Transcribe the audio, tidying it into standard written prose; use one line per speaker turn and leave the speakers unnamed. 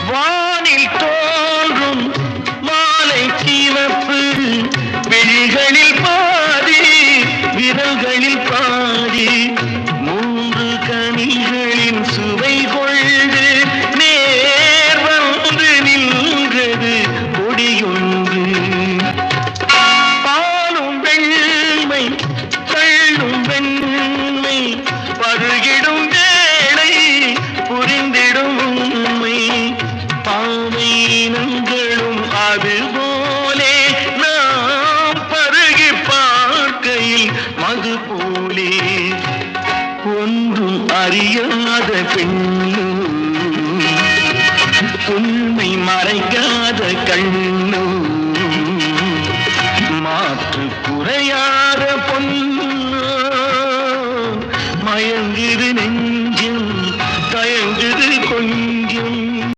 வானில் தோன்றும் மாலை சிவப்பு விழிகளில் பாதி விரல்களில் பாதி மூன்று கனிகளின் சுவை கொண்டு நேர் வந்து நின்றது கொடியொன்று பாலும் வெண்மை கள்ளும் வெண்மை பருகிடும் வேளை புரிந்திடும் உண்மை பாவை இனங்களும் அதுபோலே நாம் பருகி பார்க்கையில் மது போலே ஒன்றும் அறியாத பெண்ணும் உண்மை மறைக்காத கண்ணும்